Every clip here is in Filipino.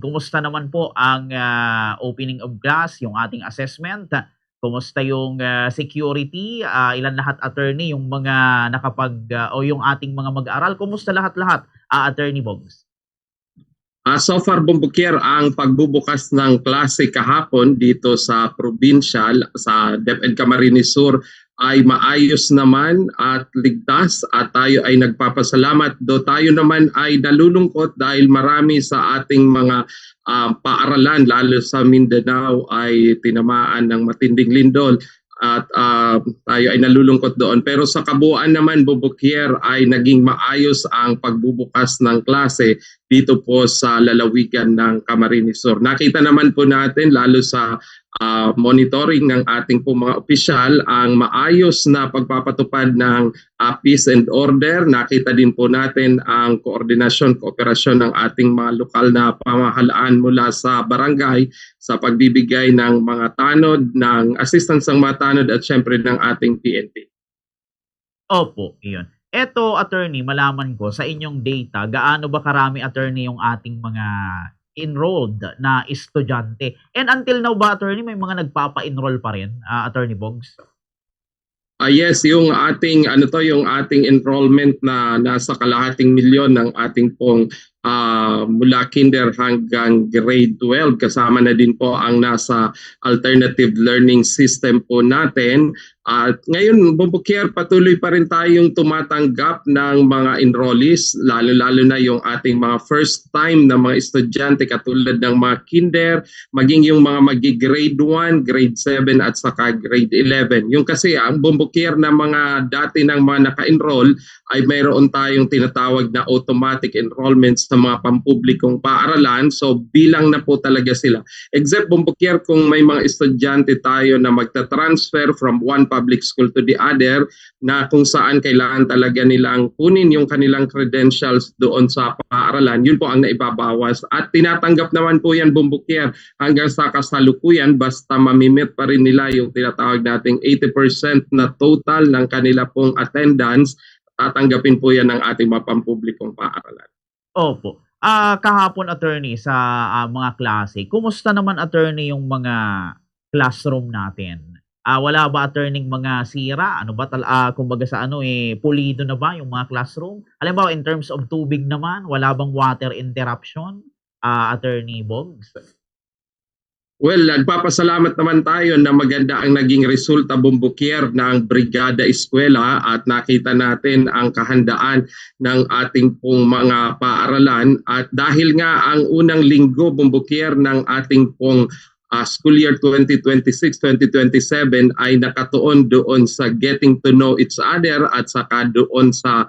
Kumusta naman po ang, opening of class, yung ating assessment? Kumusta yung, security? Ilan lahat attorney yung mga o yung ating mga mag-aaral, kumusta lahat-lahat, Attorney Bogs? So far, Bombokier, ang pagbubukas ng klase kahapon dito sa provincial, sa DepEd Camarines Sur, ay maayos naman at ligtas at tayo ay nagpapasalamat. Do tayo naman ay nalulungkot dahil marami sa ating mga paaralan, lalo sa Mindanao, ay tinamaan ng matinding lindol at tayo ay nalulungkot doon. Pero sa kabuuan naman, Bubukier, ay naging maayos ang pagbubukas ng klase dito po sa lalawigan ng Camarines Sur. Nakita naman po natin, lalo sa monitoring ng ating po mga opisyal, ang maayos na pagpapatupad ng peace and order. Nakita din po natin ang koordinasyon, kooperasyon ng ating mga lokal na pamahalaan mula sa barangay sa pagbibigay ng mga tanod, ng assistance ng mga tanod at syempre ng ating PNP. Opo, iyon. Eto attorney, malaman ko sa inyong data, gaano ba karami attorney yung ating mga enrolled na estudyante? And until now ba attorney, may mga nagpapa-enroll pa rin, Attorney Bogs? Yes, yung ating yung ating enrollment na nasa kalahating milyon ng ating pong mula kinder hanggang grade 12, kasama na din po ang nasa alternative learning system po natin. At ngayon, Bombokier, patuloy pa rin tayong tumatanggap ng mga enrollees, lalo-lalo na yung ating mga first time na mga estudyante katulad ng mga kinder, maging yung mga grade 1, grade 7 at saka grade 11. Yung kasi ang Bombokier na mga dati ng mga naka-enroll ay mayroon tayong tinatawag na automatic enrollments sa mga pampublikong paaralan. So bilang na po talaga sila. Except Bombokier kung may mga estudyante tayo na magta-transfer from one public school to the other na kung saan kailangan talaga nilang kunin yung kanilang credentials doon sa paaralan, yun po ang naibabawas. At tinatanggap naman po yan, Bombokier, hanggang sa kasalukuyan basta mamimit pa rin nila yung tinatawag nating 80% na total ng kanila pong attendance, tatanggapin po yan ng ating mga pampublikong paaralan. Opo. Kahapon attorney sa mga klase, kumusta naman attorney yung mga classroom natin? Wala ba attorney mga sira? Ano ba kumbaga sa pulido na ba yung mga classroom? Halimbawa in terms of tubig naman, wala bang water interruption? Attorney Bogs? Well, nagpapasalamat naman tayo na maganda ang naging resulta, Bombokier, ng Brigada Eskwela at nakita natin ang kahandaan ng ating pong mga paaralan. At dahil nga ang unang linggo, Bombokier, ng ating pong school year 2026-2027 ay nakatuon doon sa getting to know each other at saka doon sa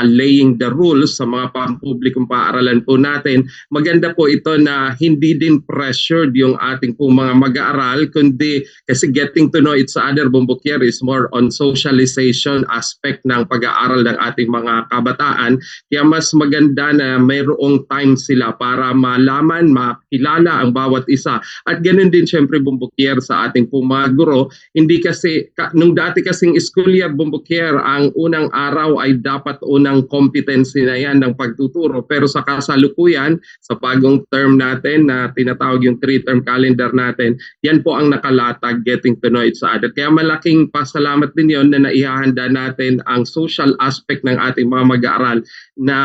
laying the rules sa mga pampublikong paaralan po natin. Maganda po ito na hindi din pressured yung ating po mga mag-aaral, kundi kasi getting to know each other, Bombokier, is more on socialization aspect ng pag-aaral ng ating mga kabataan. Kaya mas maganda na mayroong time sila para malaman, makilala ang bawat isa. At ganun din syempre, Bombokier, sa ating po mga guro. Hindi kasi, nung dati kasing school year, Bombokier, ang unang araw ay dapat unang competency na yan ng pagtuturo. Pero sa kasalukuyan, sa bagong term natin na tinatawag yung 3-term calendar natin, yan po ang nakalatag, getting to know each other. Kaya malaking pasalamat din yon na naihahanda natin ang social aspect ng ating mga mag-aaral na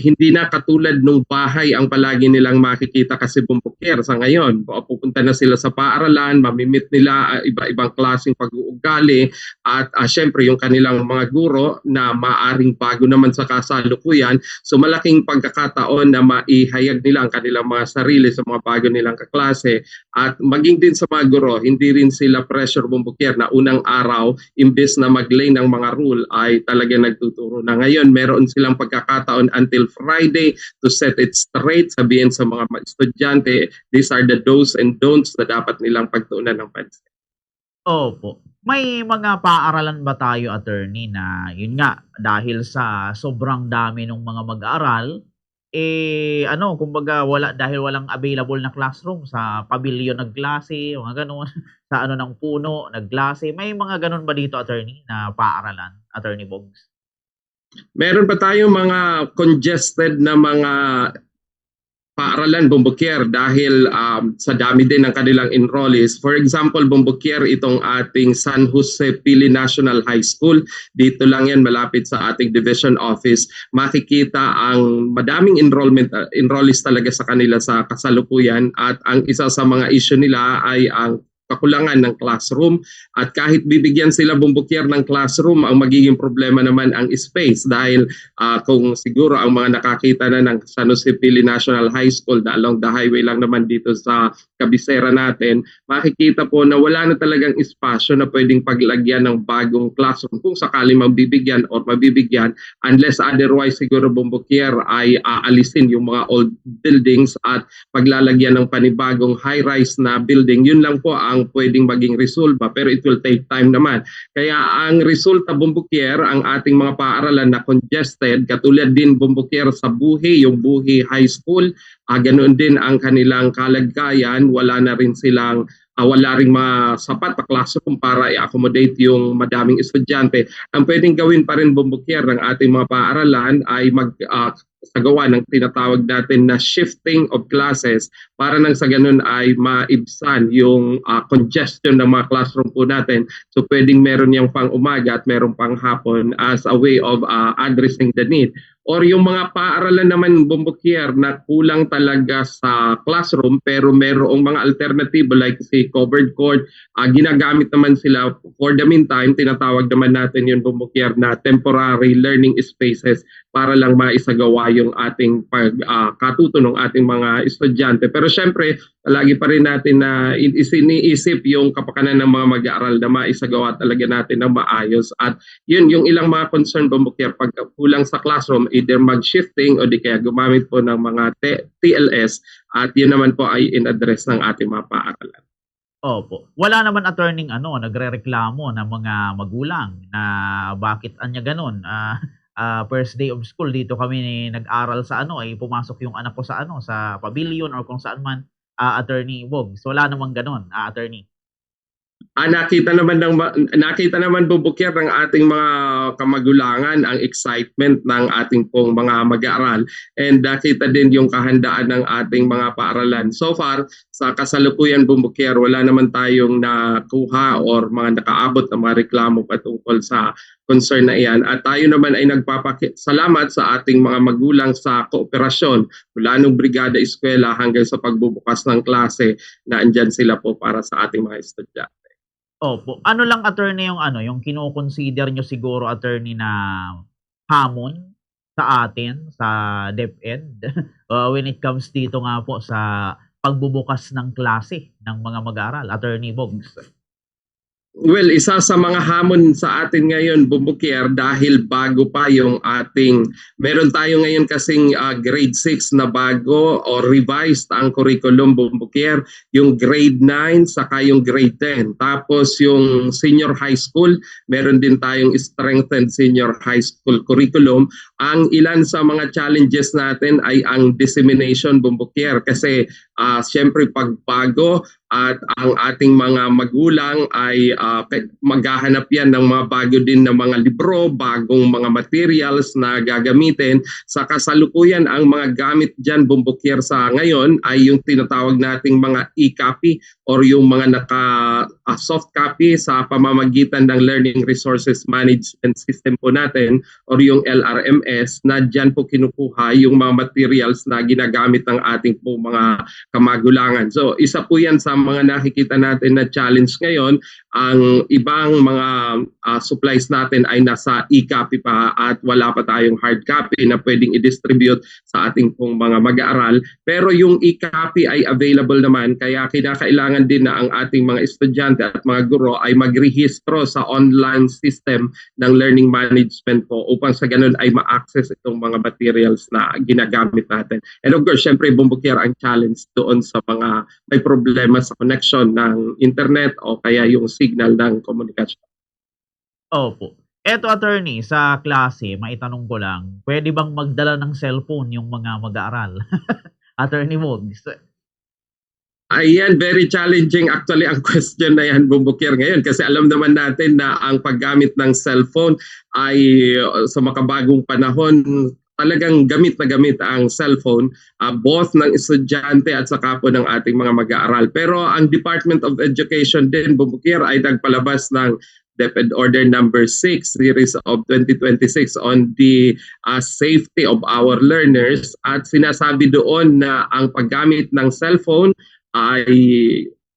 hindi na katulad nung bahay ang palagi nilang makikita kasi Bombokier sa ngayon. Pupunta na sila sa paaralan, mamimit nila iba-ibang klaseng pag-uugali at syempre yung kanilang mga guro na maaring bago naman sa kasalukuyan. So malaking pagkakataon na maihayag nila ang kanilang mga sarili sa mga bago nilang kaklase at maging din sa mga guro, hindi rin sila pressure, Bombokier, na unang araw imbes na mag-lay ng mga rule ay talaga nagtuturo na. Ngayon meron silang pagkakataon until Friday to set it straight, sabihin sa mga estudyante, these are the do's and don'ts na dapat nilang pagtuunan ng pansin. Opo. May mga paaralan ba tayo, attorney, na yun nga, dahil sa sobrang dami ng mga mag-aaral, kumbaga dahil walang available na classroom sa pabilyon nagklase, mga gano'n, sa ng puno nagklase. May mga gano'n ba dito, attorney, na paaralan, Attorney Bogs? Meron pa tayong mga congested na mga paaralan, Bombokier, dahil sa dami din ng kanilang enrollees. For example, Bombokier, itong ating San Jose Pili National High School, dito lang yan malapit sa ating division office. Makikita ang madaming enrollees talaga sa kanila sa kasalukuyan, at ang isa sa mga issue nila ay ang kakulangan ng classroom, at kahit bibigyan sila, Bombokier, ng classroom, ang magiging problema naman ang space, dahil kung siguro ang mga nakakita na ng San Jose Pili National High School na along the highway lang naman dito sa kabisera natin, makikita po na wala na talagang espasyo na pwedeng paglagyan ng bagong classroom kung sakali mabibigyan or mabibigyan, unless otherwise siguro, Bombokier, ay aalisin yung mga old buildings at paglalagyan ng panibagong high-rise na building. Yun lang po ang pwedeng maging resulta, pero it will take time naman. Kaya ang resulta, Bombokier, ang ating mga paaralan na congested, katulad din, Bombokier, sa Buhi, yung Buhi High School, ganoon din ang kanilang kalagayan, wala na rin silang wala ring mga sapat na classroom para i-accommodate yung madaming estudyante. Ang pwedeng gawin pa rin, Bombokier, ng ating mga paaralan ay sagawa ng tinatawag natin na shifting of classes, para nang sa ganun ay maibsan yung congestion ng mga classroom po natin. So pwedeng meron yung pang umaga at meron pang hapon as a way of addressing the need. Or yung mga paaralan naman, Bombokier, na kulang talaga sa classroom pero merong mga alternatibo like si covered court, ginagamit naman sila for the meantime. Tinatawag naman natin yung, Bombokier, na temporary learning spaces para lang maisagawa yung ating katuto ng ating mga estudyante. Pero syempre, lagi pa rin natin na iniisip yung kapakanan ng mga mag-aaral na maisagawa talaga natin ng maayos. At yun yung ilang mga concern, Bombokier, pag kulang sa classroom, either mag-shifting o di kaya gumamit po ng mga TLS, at yun naman po ay in-address ng ating mga paaralan. Opo. Wala naman, attorney, nagrereklamo ng mga magulang na bakit anya ganun. First day of school dito kami nag-aral sa ay pumasok yung anak ko sa sa pavilion or kung saan man, Attorney Bogs. Wala namang ganun, attorney. Nakita naman, Bombokier, ng ating mga kamagulangan ang excitement ng ating pong mga mag-aaral, and nakita din yung kahandaan ng ating mga paaralan. So far, sa kasalukuyan, Bombokier, wala naman tayong nakuha or mga nakaabot na mga reklamo patungkol sa concern na iyan. At tayo naman ay nagpapasalamat sa ating mga magulang sa kooperasyon mula nung Brigada Eskwela hanggang sa pagbubukas ng klase, na andyan sila po para sa ating mga estudyante. Opo. Ano lang, attorney, yung kino-consider nyo siguro, attorney, na hamon sa atin, sa DepEd, when it comes dito nga po sa pagbubukas ng klase ng mga mag-aaral, Attorney Bogs? Well, isa sa mga hamon sa atin ngayon, Bombokier, dahil bago pa yung meron tayo ngayon kasing grade 6 na bago o revised ang curriculum, Bombokier, yung grade 9 saka yung grade 10. Tapos yung senior high school, meron din tayong strengthened senior high school curriculum. Ang ilan sa mga challenges natin ay ang dissemination, Bombokier, kasi siyempre pagbago at ang ating mga magulang ay maghahanap yan ng mga bago din na mga libro, bagong mga materials na gagamitin. Sa kasalukuyan, ang mga gamit dyan, Bombokier, sa ngayon ay yung tinatawag nating mga e-copy or yung mga soft copy sa pamamagitan ng Learning Resources Management System po natin or yung LRMS, na dyan po kinukuha yung mga materials na ginagamit ng ating po mga kamagulangan. So isa po yan sa mga nakikita natin na challenge ngayon. Ang ibang mga supplies natin ay nasa e-copy pa at wala pa tayong hard copy na pwedeng i-distribute sa ating pong mga mag-aaral. Pero yung e-copy ay available naman, kaya kinakailangan din na ang ating mga estudyante at mga guro ay magrehistro sa online system ng learning management po upang sa ganun ay ma-access itong mga materials na ginagamit natin. And of course, syempre, Bombokier, ang challenge doon sa mga may problema sa connection ng internet o kaya yung signal ng komunikasyon. Opo. Eto, attorney, sa klase, maitanong ko lang, pwede bang magdala ng cellphone yung mga mag-aaral? Attorney Bogs. Ayan, very challenging actually ang question na yan, Bombokier, ngayon, kasi alam naman natin na ang paggamit ng cellphone ay sa makabagong panahon talagang gamit na gamit ang cellphone, both ng estudyante at saka po ng ating mga mag-aaral. Pero ang Department of Education din, Bumukir, ay nagpalabas ng DepEd Order number 6 series of 2026 on the safety of our learners, at sinasabi doon na ang paggamit ng cellphone ay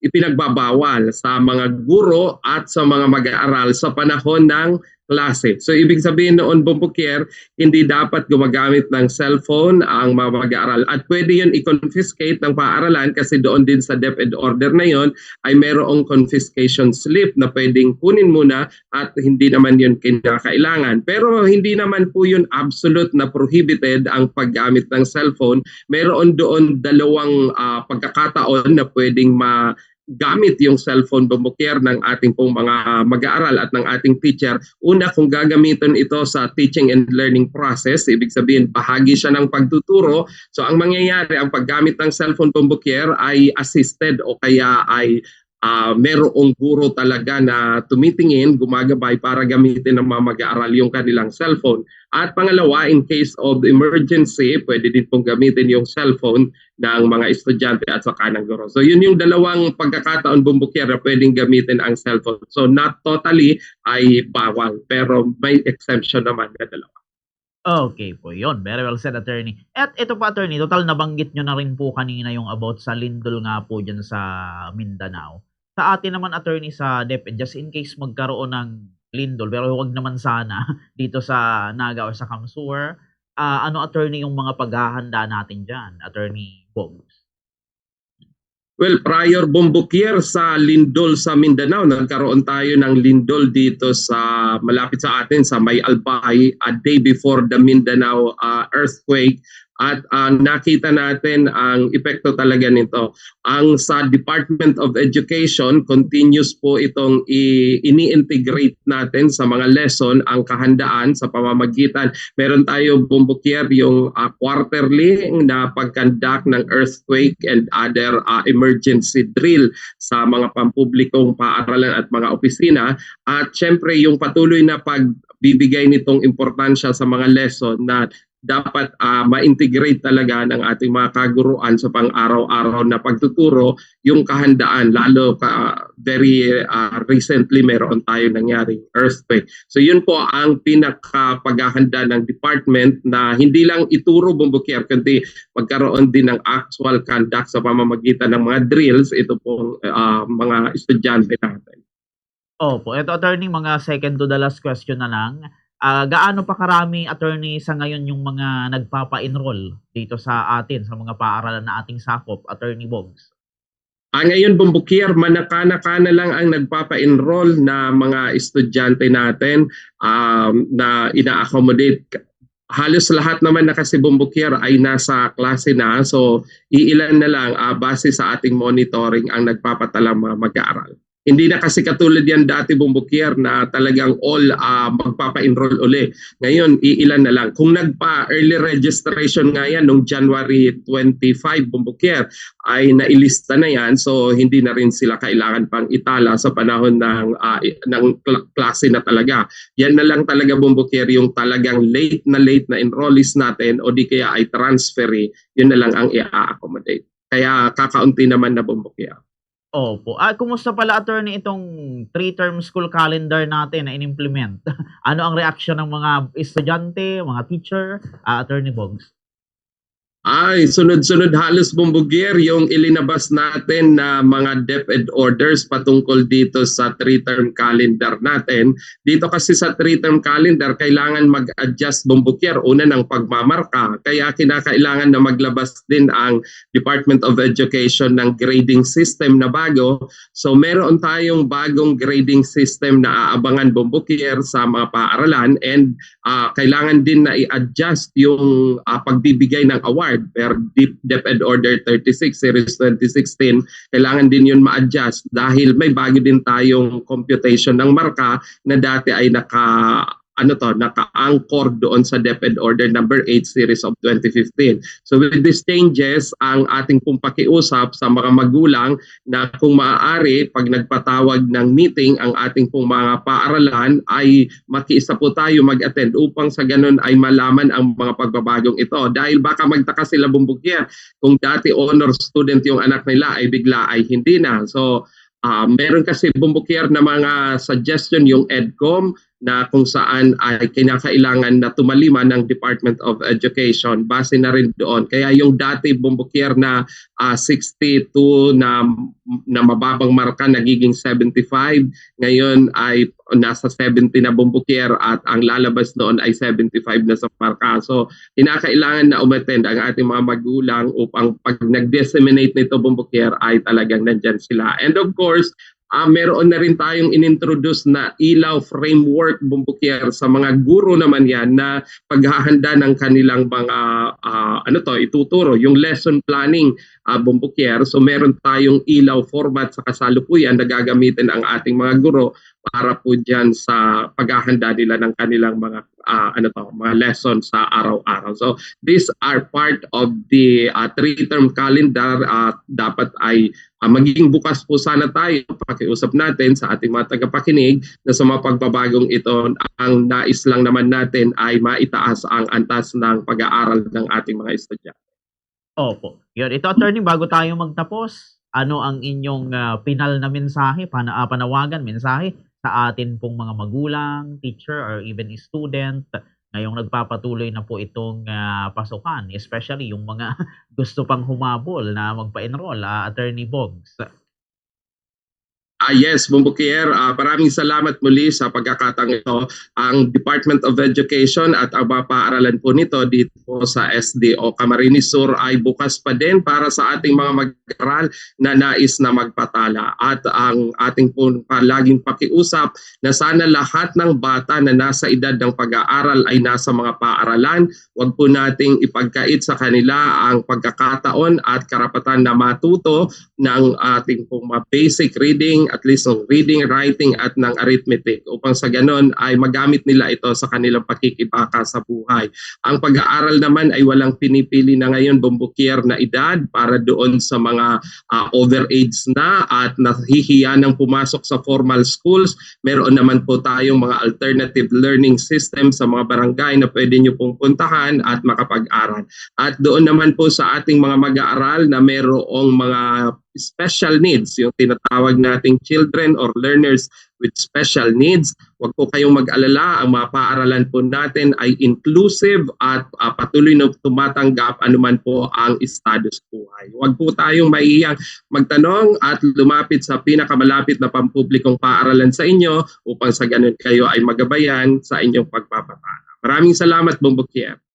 ipinagbabawal sa mga guro at sa mga mag-aaral sa panahon ng klase. So ibig sabihin noon, Bumbukier, hindi dapat gumagamit ng cellphone ang mga mag-aaral, at pwede yun i-confiscate ng paaralan kasi doon din sa DepEd order na yon ay mayroong confiscation slip na pwedeng kunin muna at hindi naman yun kinakailangan. Pero hindi naman po yun absolute na prohibited ang paggamit ng cellphone. Meron doon dalawang pagkakataon na pwedeng gamit yung cellphone, Bumbukier, ng ating pong mga mag-aaral at ng ating teacher. Una, kung gagamitin ito sa teaching and learning process, ibig sabihin bahagi siya ng pagtuturo. So ang mangyayari, ang paggamit ng cellphone, Bumbukier, ay assisted o kaya ay merong guro talaga na tumitingin, gumagabay para gamitin ng mga mag-aaral yung kanilang cellphone. At pangalawa, in case of emergency, pwede din pong gamitin yung cellphone ng mga estudyante at saka ng guro. So yun yung dalawang pagkakataon, Bumbukier, na pwedeng gamitin ang cellphone. So not totally ay bawal, pero may exemption naman na dalawa. Okay po, yun. Very well said, attorney. At ito po, attorney, total nabanggit nyo na rin po kanina yung about sa lindol nga po dyan sa Mindanao. Sa atin naman, attorney, sa DepEd, just in case magkaroon ng lindol, pero huwag naman sana dito sa Naga or sa Kamsur, ano, attorney, yung mga paghahanda natin dyan, attorney Bogs? Well, prior, Bumbukier, sa lindol sa Mindanao, nagkaroon tayo ng lindol dito sa malapit sa atin sa May Albay a day before the Mindanao earthquake, at nakita natin ang epekto talaga nito. Ang sa Department of Education, continuous po itong ini-integrate natin sa mga lesson ang kahandaan sa pamamagitan. Meron tayo, Bumbukier, yung quarterly na pag-conduct ng earthquake and other emergency drill sa mga pampublikong paaralan at mga opisina. At syempre yung patuloy na pagbibigay nitong importansya sa mga lesson na dapat ma-integrate talaga ng ating mga kaguruan sa pang-araw-araw na pagtuturo yung kahandaan, lalo very recently meron tayo nangyaring earthquake. So yun po ang pinakapaghahanda ng department na hindi lang ituro, Bumbukier, kundi magkaroon din ng actual conduct sa pamamagitan ng mga drills, ito pong mga estudyante natin. Opo, ito, attorney, mga second to the last question na lang. Gaano pa karami, attorney, sa ngayon yung mga nagpapa-enroll dito sa atin, sa mga paaralan na ating sakop, attorney Bogs? Ngayon, Bumbukier, manaka-naka na lang ang nagpapa-enroll na mga estudyante natin na ina-accommodate. Halos lahat naman na kasi, Bumbukier, ay nasa klase na. So, iilan na lang base sa ating monitoring ang nagpapatalang mga mag-aaral. Hindi na kasi katulad yan dati, Bumbukier, na talagang all magpapa-enroll uli. Ngayon, iilan na lang. Kung nagpa-early registration nga yan noong January 25, Bumbukier, ay nailista na yan. So, hindi na rin sila kailangan pang itala sa panahon ng klase na talaga. Yan na lang talaga, Bumbukier, yung talagang late na enrollees natin o di kaya ay transferee, yun na lang ang i-accommodate. Kaya kakaunti naman na, Bumbukier. Opo. Kumusta pala, attorney, itong 3-term school calendar natin na in-implement? Ano ang reaksyon ng mga estudyante, mga teacher, attorney Bogs? Sunod-sunod halos, Bumbukier, yung ilinabas natin na mga DepEd orders patungkol dito sa 3-term calendar natin. Dito kasi sa 3-term calendar, kailangan mag-adjust, Bumbukier, una ng pagmamarka. Kaya kinakailangan na maglabas din ang Department of Education ng grading system na bago. So meron tayong bagong grading system na aabangan, Bumbukier, sa mga paaralan, and kailangan din na i-adjust yung pagbibigay ng award per DepEd Order 36 Series 2016. Kailangan din yun ma-adjust dahil may bago din tayong computation ng marka na dati ay naka-anchor doon sa DepEd Order number 8 series of 2015. So with these changes, ang ating pong pakiusap sa mga magulang na kung maaari pag nagpatawag ng meeting ang ating pong mga paaralan ay makiisa po tayo mag-attend upang sa ganun ay malaman ang mga pagbabagong ito. Dahil baka magtaka sila Bumbugyer kung dati honor student yung anak nila ay bigla ay hindi na. So meron kasi Bumbugyer na mga suggestion yung EDCOM na kung saan ay kinakailangan na tumalima ng Department of Education base na rin doon. Kaya yung dati Bumbugyer na 62 na mababang marka nagiging 75, ngayon ay nasa 70 na Bumbugyer at ang lalabas doon ay 75 na sa marka. So kinakailangan na umattend ang ating mga magulang upang pag nag-disseminate nito Bumbugyer ay talagang nandyan sila. And of course, meron na rin tayong inintroduce na ilaw framework Bumbugyer sa mga guro naman yan na paghahanda ng kanilang mga ituturo, yung lesson planning Bumbugyer. So meron tayong ilaw format sa kasalukuyan na gagamitin ang ating mga guro para po dyan sa paghahanda nila ng kanilang mga mga lessons sa araw-araw. So these are part of the 3-term calendar. Dapat ay magiging bukas po sana tayo, pakiusap natin sa ating mga tagapakinig na sa mga pagbabagong ito, ang nais lang naman natin ay maitaas ang antas ng pag-aaral ng ating mga estudyante. Opo. Yun. Ito, attorney, bago tayo magtapos, ano ang inyong pinal na mensahe, panawagan, mensahe sa atin pong mga magulang, teacher, or even student ngayong nagpapatuloy na po itong pasukan, especially yung mga gusto pang humabol na magpa-enroll, Attorney Bogs? Yes, Bumbugyer, maraming salamat muli sa pagkakataong ito. Ang Department of Education at ang mga paaralan po nito dito po sa SDO Camarines Sur ay bukas pa din para sa ating mga mag-aaral na nais na magpatala. At ang ating po palaging pakiusap na sana lahat ng bata na nasa edad ng pag-aaral ay nasa mga paaralan. Huwag po nating ipagkait sa kanila ang pagkakataon at karapatan na matuto ng ating pong basic reading, at least ng reading, writing at ng arithmetic upang sa ganon ay magamit nila ito sa kanilang pakikibaka sa buhay. Ang pag-aaral naman ay walang pinipili na ngayon Bumbugyer na edad para doon sa mga overage na at nahihiya ng pumasok sa formal schools. Meron naman po tayong mga alternative learning system sa mga barangay na pwede nyo pong puntahan at makapag-aral. At doon naman po sa ating mga mag-aaral na merong mga special needs, yung tinatawag nating children or learners with special needs. Huwag po kayong mag-alala, ang mga paaralan po natin ay inclusive at patuloy na tumatanggap anuman po ang status buhay. Huwag po tayong maiyang magtanong at lumapit sa pinakamalapit na pampublikong paaralan sa inyo upang sa ganun kayo ay magabayan sa inyong pagpapatala. Maraming salamat, Bumbugyer.